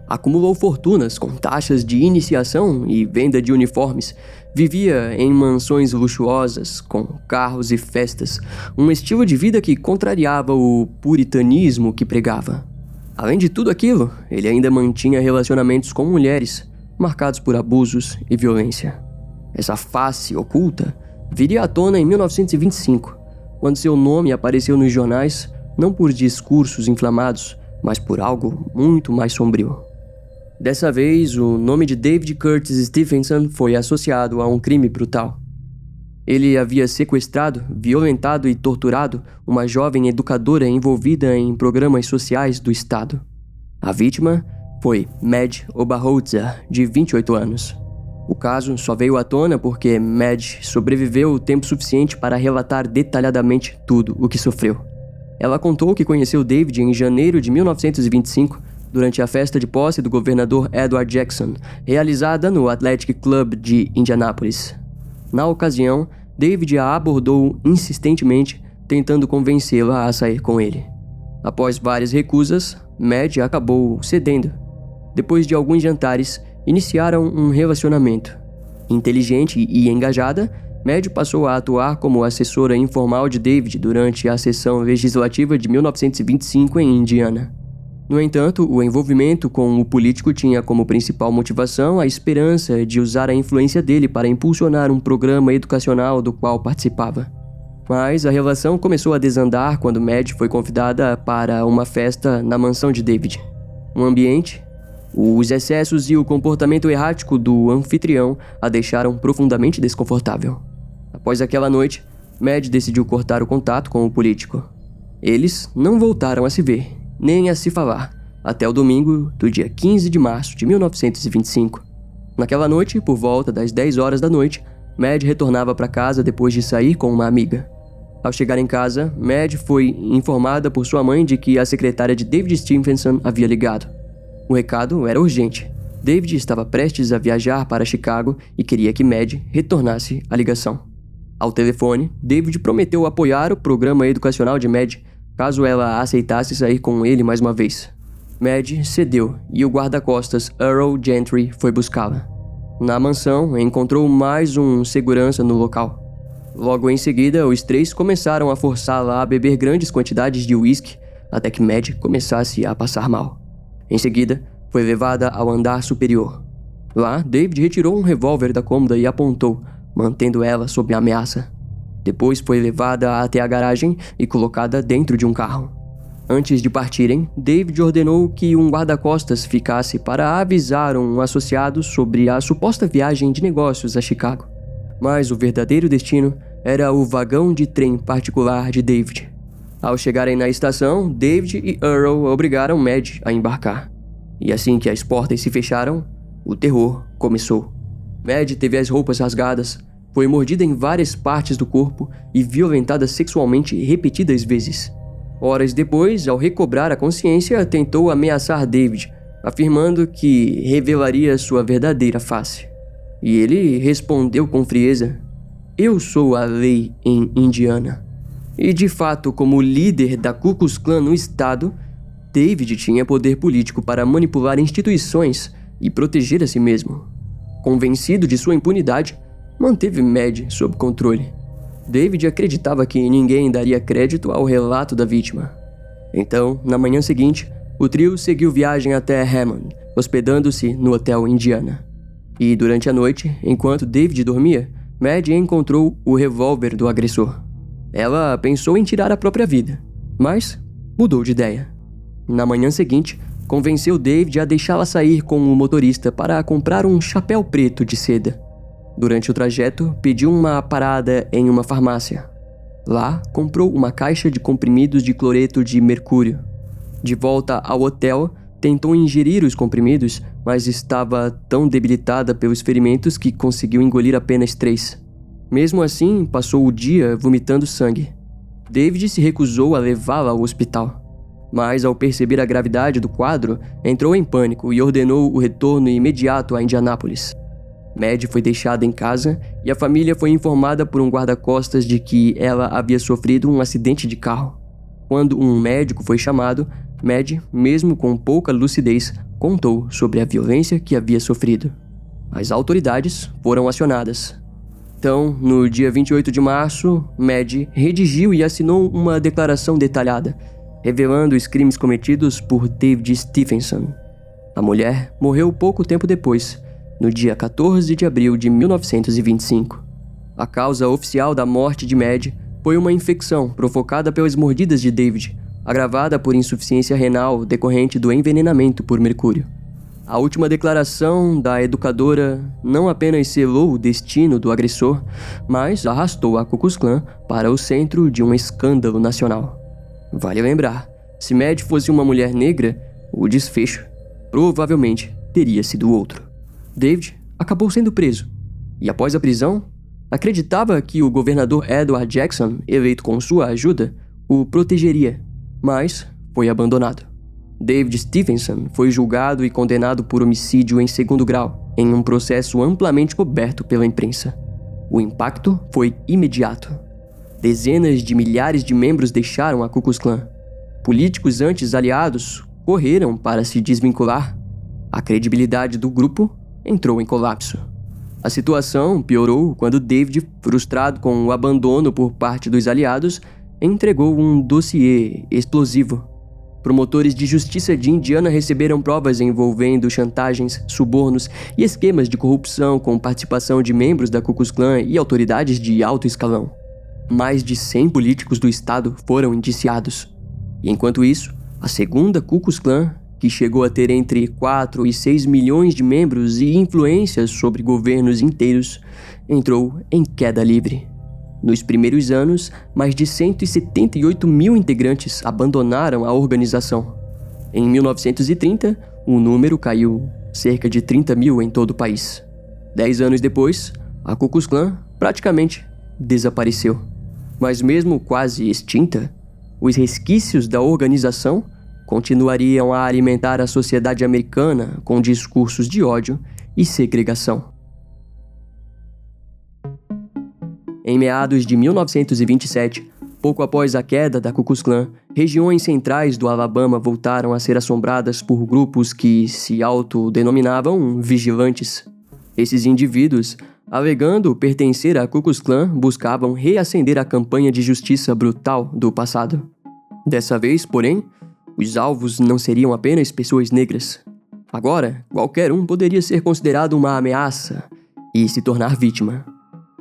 Acumulou fortunas com taxas de iniciação e venda de uniformes, vivia em mansões luxuosas, com carros e festas, um estilo de vida que contrariava o puritanismo que pregava. Além de tudo aquilo, ele ainda mantinha relacionamentos com mulheres, marcados por abusos e violência. Essa face oculta viria à tona em 1925, quando seu nome apareceu nos jornais, não por discursos inflamados, mas por algo muito mais sombrio. Dessa vez, o nome de David Curtis Stephenson foi associado a um crime brutal. Ele havia sequestrado, violentado e torturado uma jovem educadora envolvida em programas sociais do estado. A vítima foi Madge Oberholzer, de 28 anos. O caso só veio à tona porque Madge sobreviveu o tempo suficiente para relatar detalhadamente tudo o que sofreu. Ela contou que conheceu David em janeiro de 1925, durante a festa de posse do governador Edward Jackson, realizada no Athletic Club de Indianápolis. Na ocasião, David a abordou insistentemente, tentando convencê-la a sair com ele. Após várias recusas, Mad acabou cedendo. Depois de alguns jantares, iniciaram um relacionamento. Inteligente e engajada, Mad passou a atuar como assessora informal de David durante a sessão legislativa de 1925 em Indiana. No entanto, o envolvimento com o político tinha como principal motivação a esperança de usar a influência dele para impulsionar um programa educacional do qual participava. Mas a relação começou a desandar quando Mad foi convidada para uma festa na mansão de David. O ambiente, os excessos e o comportamento errático do anfitrião a deixaram profundamente desconfortável. Após aquela noite, Mad decidiu cortar o contato com o político. Eles não voltaram a se ver, nem a se falar, até o domingo do dia 15 de março de 1925. Naquela noite, por volta das 10 horas da noite, Mad retornava para casa depois de sair com uma amiga. Ao chegar em casa, Mad foi informada por sua mãe de que a secretária de David Stephenson havia ligado. O recado era urgente. David estava prestes a viajar para Chicago e queria que Mad retornasse a ligação. Ao telefone, David prometeu apoiar o programa educacional de Mad caso ela aceitasse sair com ele mais uma vez. Mad cedeu e o guarda-costas Earl Gentry foi buscá-la. Na mansão, encontrou mais um segurança no local. Logo em seguida, os três começaram a forçá-la a beber grandes quantidades de uísque até que Mad começasse a passar mal. Em seguida, foi levada ao andar superior. Lá, David retirou um revólver da cômoda e apontou, mantendo ela sob ameaça. Depois foi levada até a garagem e colocada dentro de um carro. Antes de partirem, David ordenou que um guarda-costas ficasse para avisar um associado sobre a suposta viagem de negócios a Chicago. Mas o verdadeiro destino era o vagão de trem particular de David. Ao chegarem na estação, David e Earl obrigaram Mad a embarcar. E assim que as portas se fecharam, o terror começou. Mad teve as roupas rasgadas, foi mordida em várias partes do corpo e violentada sexualmente repetidas vezes. Horas depois, ao recobrar a consciência, tentou ameaçar David, afirmando que revelaria sua verdadeira face. E ele respondeu com frieza: "Eu sou a lei em Indiana." E de fato, como líder da Ku Klux Klan no estado, David tinha poder político para manipular instituições e proteger a si mesmo. Convencido de sua impunidade, manteve Mad sob controle. David acreditava que ninguém daria crédito ao relato da vítima. Então, na manhã seguinte, o trio seguiu viagem até Hammond, hospedando-se no Hotel Indiana. E durante a noite, enquanto David dormia, Mad encontrou o revólver do agressor. Ela pensou em tirar a própria vida, mas mudou de ideia. Na manhã seguinte, convenceu David a deixá-la sair com o motorista para comprar um chapéu preto de seda. Durante o trajeto, pediu uma parada em uma farmácia. Lá, comprou uma caixa de comprimidos de cloreto de mercúrio. De volta ao hotel, tentou ingerir os comprimidos, mas estava tão debilitada pelos ferimentos que conseguiu engolir apenas 3. Mesmo assim, passou o dia vomitando sangue. David se recusou a levá-la ao hospital. Mas, ao perceber a gravidade do quadro, entrou em pânico e ordenou o retorno imediato a Indianápolis. Mad foi deixada em casa e a família foi informada por um guarda-costas de que ela havia sofrido um acidente de carro. Quando um médico foi chamado, Mad, mesmo com pouca lucidez, contou sobre a violência que havia sofrido. As autoridades foram acionadas. Então, no dia 28 de março, Mad redigiu e assinou uma declaração detalhada, revelando os crimes cometidos por David Stephenson. A mulher morreu pouco tempo depois, no dia 14 de abril de 1925. A causa oficial da morte de Mad foi uma infecção provocada pelas mordidas de David, agravada por insuficiência renal decorrente do envenenamento por mercúrio. A última declaração da educadora não apenas selou o destino do agressor, mas arrastou a Ku Klux Klan para o centro de um escândalo nacional. Vale lembrar, se Mad fosse uma mulher negra, o desfecho provavelmente teria sido outro. David acabou sendo preso, e após a prisão, acreditava que o governador Edward Jackson, eleito com sua ajuda, o protegeria, mas foi abandonado. David Stephenson foi julgado e condenado por homicídio em 2º grau, em um processo amplamente coberto pela imprensa. O impacto foi imediato. Dezenas de milhares de membros deixaram a Ku Klux Klan. Políticos antes aliados correram para se desvincular. A credibilidade do grupo entrou em colapso. A situação piorou quando David, frustrado com o abandono por parte dos aliados, entregou um dossiê explosivo. Promotores de justiça de Indiana receberam provas envolvendo chantagens, subornos e esquemas de corrupção com participação de membros da Ku Klux Klan e autoridades de alto escalão. Mais de 100 políticos do estado foram indiciados. E enquanto isso, a segunda Ku Klux Klan, que chegou a ter entre 4 e 6 milhões de membros e influências sobre governos inteiros, entrou em queda livre. Nos primeiros anos, mais de 178 mil integrantes abandonaram a organização. Em 1930, o número caiu cerca de 30 mil em todo o país. 10 anos depois, a Ku Klux Klan praticamente desapareceu. Mas mesmo quase extinta, os resquícios da organização continuariam a alimentar a sociedade americana com discursos de ódio e segregação. Em meados de 1927, pouco após a queda da Ku Klux Klan, regiões centrais do Alabama voltaram a ser assombradas por grupos que se autodenominavam vigilantes. Esses indivíduos, alegando pertencer à Ku Klux Klan, buscavam reacender a campanha de justiça brutal do passado. Dessa vez, porém, os alvos não seriam apenas pessoas negras. Agora, qualquer um poderia ser considerado uma ameaça e se tornar vítima.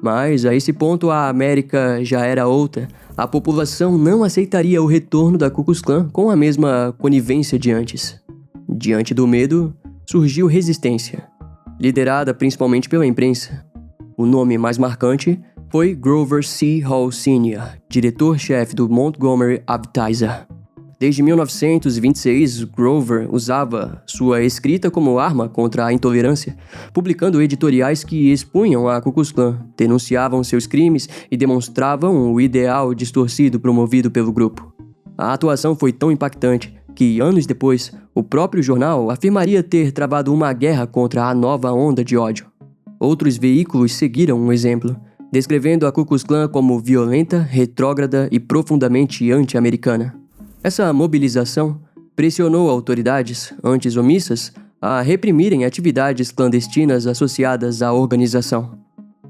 Mas, a esse ponto, a América já era outra. A população não aceitaria o retorno da Ku Klux Klan com a mesma conivência de antes. Diante do medo, surgiu resistência, liderada principalmente pela imprensa. O nome mais marcante foi Grover C. Hall Sr., diretor-chefe do Montgomery Advertiser. Desde 1926, Grover usava sua escrita como arma contra a intolerância, publicando editoriais que expunham a Ku Klux Klan, denunciavam seus crimes e demonstravam o ideal distorcido promovido pelo grupo. A atuação foi tão impactante que, anos depois, o próprio jornal afirmaria ter travado uma guerra contra a nova onda de ódio. Outros veículos seguiram o exemplo, descrevendo a Ku Klux Klan como violenta, retrógrada e profundamente anti-americana. Essa mobilização pressionou autoridades, antes omissas, a reprimirem atividades clandestinas associadas à organização.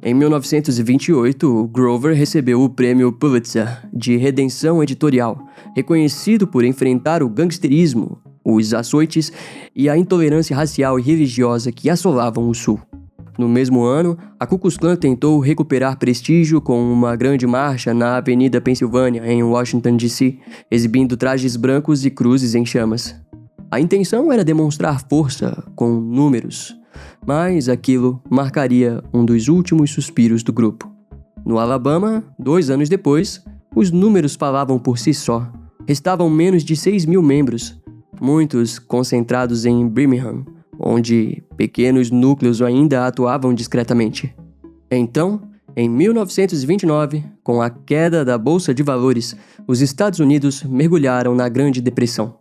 Em 1928, Grover recebeu o Prêmio Pulitzer de Redenção Editorial, reconhecido por enfrentar o gangsterismo, os açoites e a intolerância racial e religiosa que assolavam o Sul. No mesmo ano, a Ku Klux Klan tentou recuperar prestígio com uma grande marcha na Avenida Pensilvânia, em Washington, D.C., exibindo trajes brancos e cruzes em chamas. A intenção era demonstrar força com números, mas aquilo marcaria um dos últimos suspiros do grupo. No Alabama, 2 anos depois, os números falavam por si só. Restavam menos de 6 mil membros, muitos concentrados em Birmingham, onde pequenos núcleos ainda atuavam discretamente. Então, em 1929, com a queda da Bolsa de Valores, os Estados Unidos mergulharam na Grande Depressão.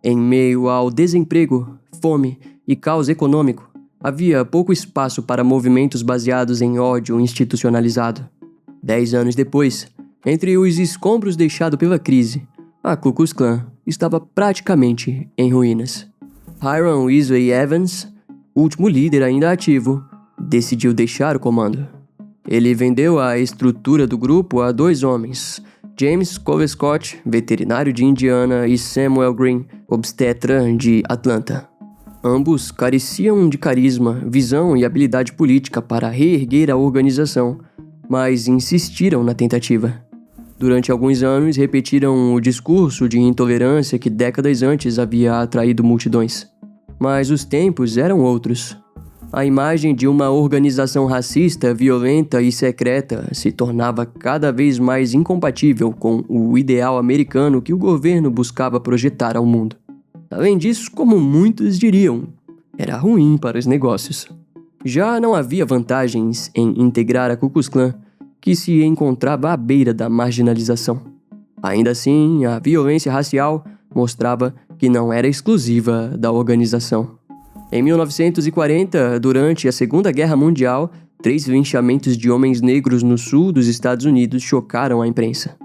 Em meio ao desemprego, fome e caos econômico, havia pouco espaço para movimentos baseados em ódio institucionalizado. 10 anos depois, entre os escombros deixados pela crise, a Ku Klux Klan estava praticamente em ruínas. Hiram Wesley Evans, último líder ainda ativo, decidiu deixar o comando. Ele vendeu a estrutura do grupo a 2 homens, James Colescott, veterinário de Indiana, e Samuel Green, obstetra de Atlanta. Ambos careciam de carisma, visão e habilidade política para reerguer a organização, mas insistiram na tentativa. Durante alguns anos, repetiram o discurso de intolerância que décadas antes havia atraído multidões. Mas os tempos eram outros. A imagem de uma organização racista, violenta e secreta se tornava cada vez mais incompatível com o ideal americano que o governo buscava projetar ao mundo. Além disso, como muitos diriam, era ruim para os negócios. Já não havia vantagens em integrar a Ku Klux Klan, que se encontrava à beira da marginalização. Ainda assim, a violência racial mostrava que não era exclusiva da organização. Em 1940, durante a Segunda Guerra Mundial, 3 linchamentos de homens negros no sul dos Estados Unidos chocaram a imprensa.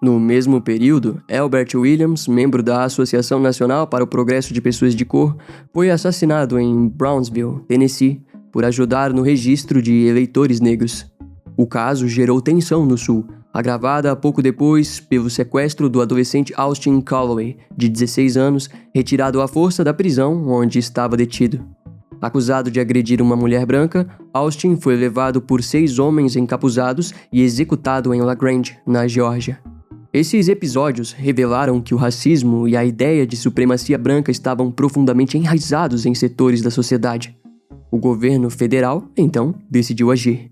No mesmo período, Albert Williams, membro da Associação Nacional para o Progresso de Pessoas de Cor, foi assassinado em Brownsville, Tennessee, por ajudar no registro de eleitores negros. O caso gerou tensão no sul, agravada pouco depois pelo sequestro do adolescente Austin Calloway, de 16 anos, retirado à força da prisão onde estava detido. Acusado de agredir uma mulher branca, Austin foi levado por 6 homens encapuzados e executado em La Grange, na Geórgia. Esses episódios revelaram que o racismo e a ideia de supremacia branca estavam profundamente enraizados em setores da sociedade. O governo federal, então, decidiu agir.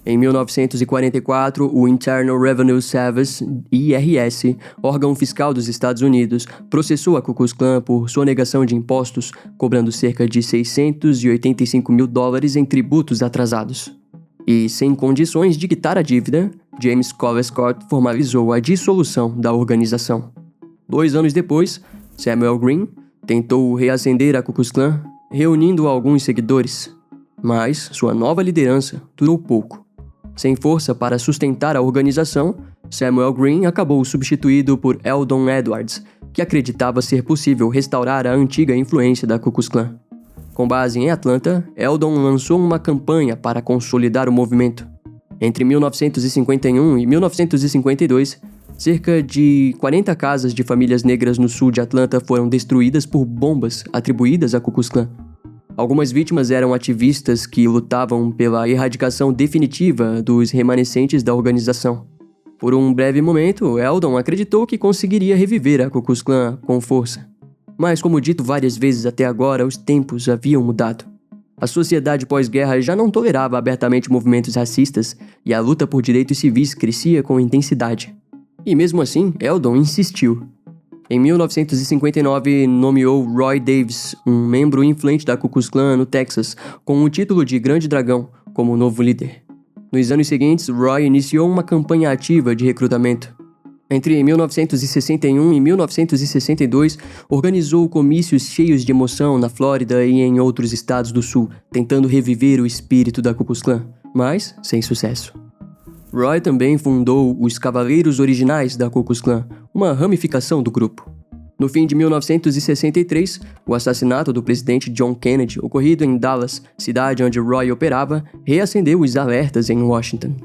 Em 1944, o Internal Revenue Service, IRS, órgão fiscal dos Estados Unidos, processou a Ku Klux Klan por sonegação de impostos, cobrando cerca de $685 mil em tributos atrasados. E, sem condições de quitar a dívida, James Colescott formalizou a dissolução da organização. 2 anos depois, Samuel Green tentou reacender a Ku Klux Klan, reunindo alguns seguidores, mas sua nova liderança durou pouco. Sem força para sustentar a organização, Samuel Green acabou substituído por Eldon Edwards, que acreditava ser possível restaurar a antiga influência da Ku Klux Klan. Com base em Atlanta, Eldon lançou uma campanha para consolidar o movimento. Entre 1951 e 1952, cerca de 40 casas de famílias negras no sul de Atlanta foram destruídas por bombas atribuídas à Ku Klux Klan. Algumas vítimas eram ativistas que lutavam pela erradicação definitiva dos remanescentes da organização. Por um breve momento, Eldon acreditou que conseguiria reviver a Ku Klux Klan com força. Mas, como dito várias vezes até agora, os tempos haviam mudado. A sociedade pós-guerra já não tolerava abertamente movimentos racistas e a luta por direitos civis crescia com intensidade. E mesmo assim, Eldon insistiu. Em 1959, nomeou Roy Davis, um membro influente da Ku Klux Klan no Texas, com o título de Grande Dragão, como novo líder. Nos anos seguintes, Roy iniciou uma campanha ativa de recrutamento. Entre 1961 e 1962, organizou comícios cheios de emoção na Flórida e em outros estados do sul, tentando reviver o espírito da Ku Klux Klan, mas sem sucesso. Roy também fundou os Cavaleiros Originais da Ku Klux Klan, uma ramificação do grupo. No fim de 1963, o assassinato do presidente John Kennedy, ocorrido em Dallas, cidade onde Roy operava, reacendeu os alertas em Washington.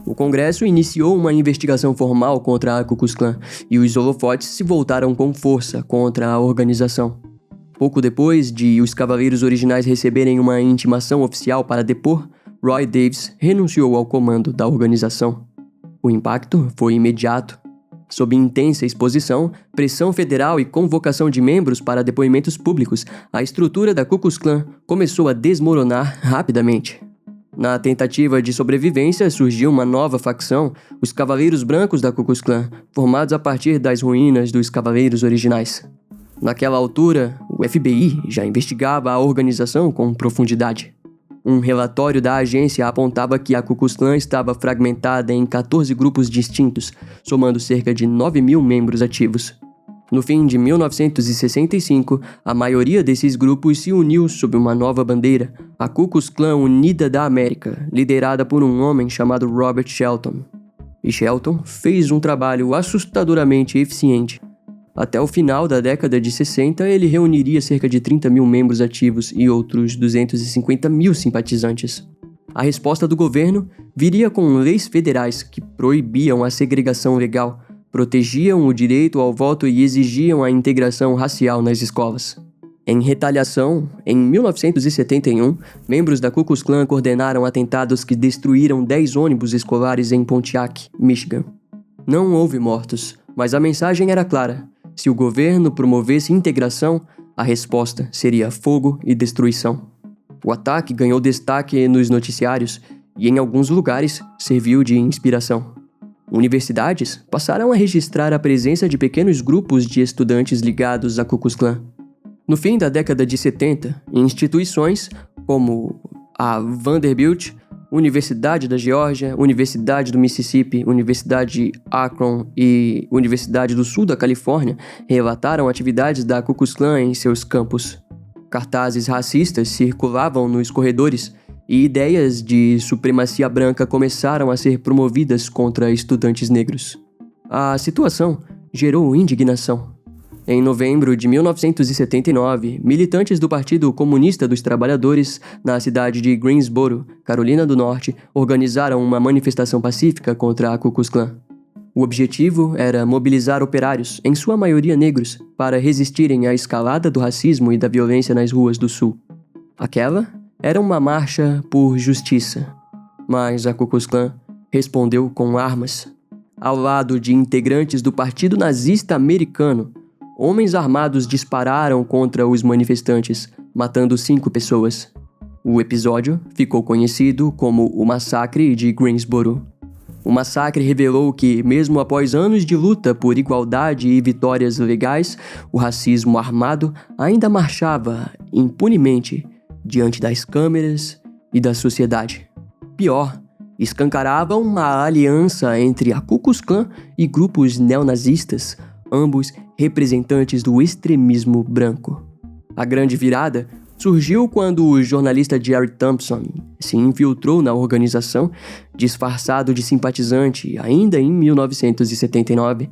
O Congresso iniciou uma investigação formal contra a Ku Klux Klan e os holofotes se voltaram com força contra a organização. Pouco depois de os Cavaleiros Originais receberem uma intimação oficial para depor, Roy Davis renunciou ao comando da organização. O impacto foi imediato. Sob intensa exposição, pressão federal e convocação de membros para depoimentos públicos, a estrutura da Ku Klux Klan começou a desmoronar rapidamente. Na tentativa de sobrevivência, surgiu uma nova facção, os Cavaleiros Brancos da Ku Klux Klan, formados a partir das ruínas dos Cavaleiros Originais. Naquela altura, o FBI já investigava a organização com profundidade. Um relatório da agência apontava que a Ku Klux Klan estava fragmentada em 14 grupos distintos, somando cerca de 9 mil membros ativos. No fim de 1965, a maioria desses grupos se uniu sob uma nova bandeira, a Ku Klux Klan Unida da América, liderada por um homem chamado Robert Shelton. E Shelton fez um trabalho assustadoramente eficiente. Até o final da década de 60, ele reuniria cerca de 30 mil membros ativos e outros 250 mil simpatizantes. A resposta do governo viria com leis federais que proibiam a segregação legal, protegiam o direito ao voto e exigiam a integração racial nas escolas. Em retaliação, em 1971, membros da Ku Klux Klan coordenaram atentados que destruíram 10 ônibus escolares em Pontiac, Michigan. Não houve mortos, mas a mensagem era clara. Se o governo promovesse integração, a resposta seria fogo e destruição. O ataque ganhou destaque nos noticiários e, em alguns lugares, serviu de inspiração. Universidades passaram a registrar a presença de pequenos grupos de estudantes ligados à Ku Klux Klan. No fim da década de 70, instituições como a Vanderbilt, Universidade da Geórgia, Universidade do Mississippi, Universidade Akron e Universidade do Sul da Califórnia relataram atividades da Ku Klux Klan em seus campos. Cartazes racistas circulavam nos corredores e ideias de supremacia branca começaram a ser promovidas contra estudantes negros. A situação gerou indignação. Em novembro de 1979, militantes do Partido Comunista dos Trabalhadores, na cidade de Greensboro, Carolina do Norte, organizaram uma manifestação pacífica contra a Ku Klux Klan. O objetivo era mobilizar operários, em sua maioria negros, para resistirem à escalada do racismo e da violência nas ruas do Sul. Aquela era uma marcha por justiça, mas a Ku Klux Klan respondeu com armas. Ao lado de integrantes do Partido Nazista Americano, homens armados dispararam contra os manifestantes, matando 5 pessoas. O episódio ficou conhecido como o Massacre de Greensboro. O massacre revelou que, mesmo após anos de luta por igualdade e vitórias legais, o racismo armado ainda marchava impunemente diante das câmeras e da sociedade. Pior, escancarava uma aliança entre a Ku Klux Klan e grupos neonazistas, ambos representantes do extremismo branco. A grande virada surgiu quando o jornalista Jerry Thompson se infiltrou na organização, disfarçado de simpatizante, ainda em 1979.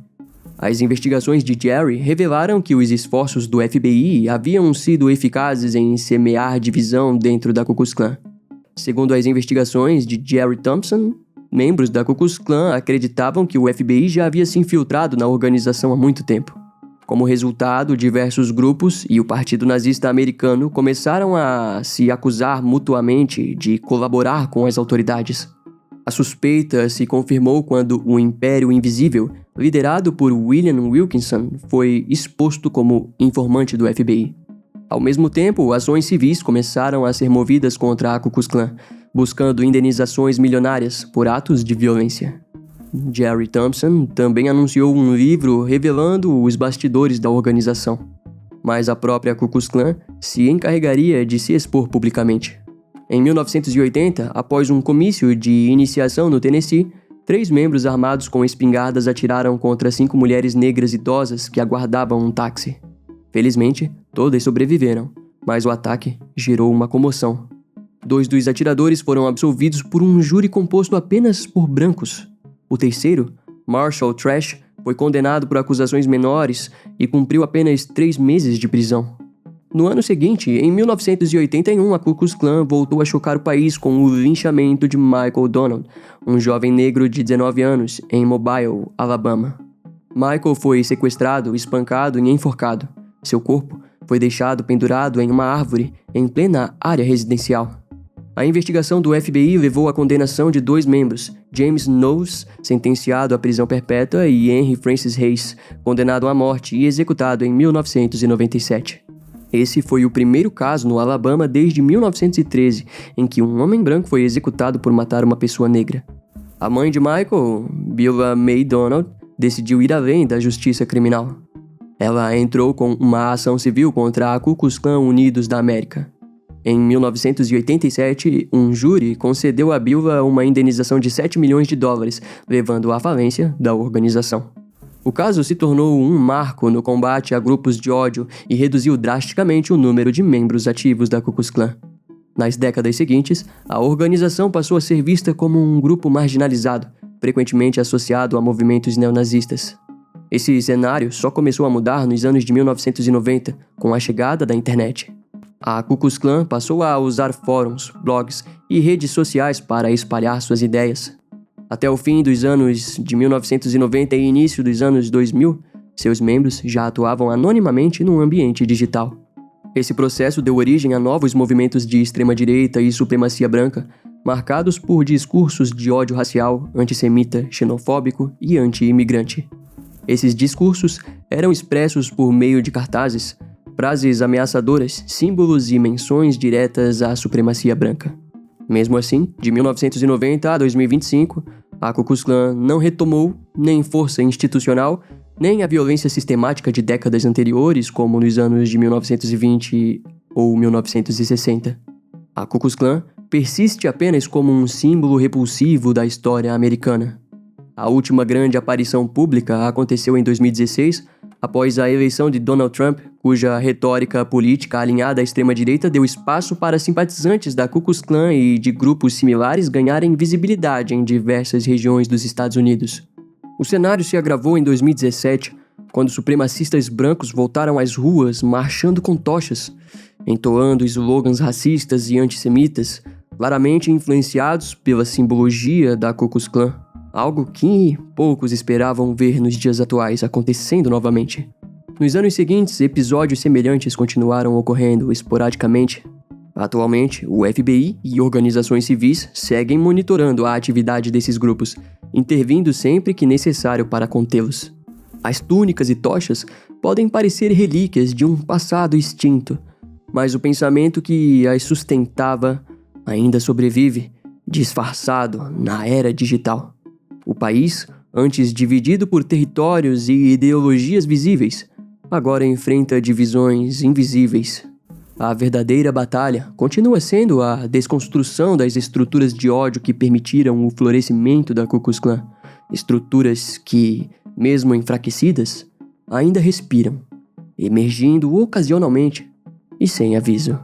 As investigações de Jerry revelaram que os esforços do FBI haviam sido eficazes em semear divisão dentro da Ku Klux Klan. Segundo as investigações de Jerry Thompson, membros da Ku Klux Klan acreditavam que o FBI já havia se infiltrado na organização há muito tempo. Como resultado, diversos grupos e o Partido Nazista Americano começaram a se acusar mutuamente de colaborar com as autoridades. A suspeita se confirmou quando o Império Invisível, liderado por William Wilkinson, foi exposto como informante do FBI. Ao mesmo tempo, ações civis começaram a ser movidas contra a Ku Klux Klan, buscando indenizações milionárias por atos de violência. Jerry Thompson também anunciou um livro revelando os bastidores da organização, mas a própria Ku Klux Klan se encarregaria de se expor publicamente. Em 1980, após um comício de iniciação no Tennessee, 3 membros armados com espingardas atiraram contra 5 mulheres negras idosas que aguardavam um táxi. Felizmente, todas sobreviveram, mas o ataque gerou uma comoção. 2 dos atiradores foram absolvidos por um júri composto apenas por brancos. O terceiro, Marshall Trash, foi condenado por acusações menores e cumpriu apenas 3 meses de prisão. No ano seguinte, em 1981, a Ku Klux Klan voltou a chocar o país com o linchamento de Michael Donald, um jovem negro de 19 anos, em Mobile, Alabama. Michael foi sequestrado, espancado e enforcado. Seu corpo foi deixado pendurado em uma árvore em plena área residencial. A investigação do FBI levou à condenação de 2 membros, James Knowles, sentenciado à prisão perpétua, e Henry Francis Hayes, condenado à morte e executado em 1997. Esse foi o primeiro caso no Alabama desde 1913 em que um homem branco foi executado por matar uma pessoa negra. A mãe de Michael, Beulah May Donald, decidiu ir além da justiça criminal. Ela entrou com uma ação civil contra a Ku Klux Klan Unidos da América. Em 1987, um júri concedeu a Beulah uma indenização de $7 milhões, levando à falência da organização. O caso se tornou um marco no combate a grupos de ódio e reduziu drasticamente o número de membros ativos da Ku Klux Klan. Nas décadas seguintes, a organização passou a ser vista como um grupo marginalizado, frequentemente associado a movimentos neonazistas. Esse cenário só começou a mudar nos anos de 1990, com a chegada da internet. A Ku Klux Klan passou a usar fóruns, blogs e redes sociais para espalhar suas ideias. Até o fim dos anos de 1990 e início dos anos 2000, seus membros já atuavam anonimamente no ambiente digital. Esse processo deu origem a novos movimentos de extrema-direita e supremacia branca, marcados por discursos de ódio racial, antissemita, xenofóbico e anti-imigrante. Esses discursos eram expressos por meio de cartazes, frases ameaçadoras, símbolos e menções diretas à supremacia branca. Mesmo assim, de 1990 a 2025, a Ku Klux Klan não retomou nem força institucional, nem a violência sistemática de décadas anteriores, como nos anos de 1920 ou 1960. A Ku Klux Klan persiste apenas como um símbolo repulsivo da história americana. A última grande aparição pública aconteceu em 2016, após a eleição de Donald Trump cuja retórica política alinhada à extrema-direita deu espaço para simpatizantes da Ku Klux Klan e de grupos similares ganharem visibilidade em diversas regiões dos Estados Unidos. O cenário se agravou em 2017, quando supremacistas brancos voltaram às ruas marchando com tochas, entoando slogans racistas e antissemitas, claramente influenciados pela simbologia da Ku Klux Klan, algo que poucos esperavam ver nos dias atuais acontecendo novamente. Nos anos seguintes, episódios semelhantes continuaram ocorrendo esporadicamente. Atualmente, o FBI e organizações civis seguem monitorando a atividade desses grupos, intervindo sempre que necessário para contê-los. As túnicas e tochas podem parecer relíquias de um passado extinto, mas o pensamento que as sustentava ainda sobrevive, disfarçado na era digital. O país, antes dividido por territórios e ideologias visíveis, agora enfrenta divisões invisíveis. A verdadeira batalha continua sendo a desconstrução das estruturas de ódio que permitiram o florescimento da Ku Klux Klan, estruturas que, mesmo enfraquecidas, ainda respiram, emergindo ocasionalmente e sem aviso.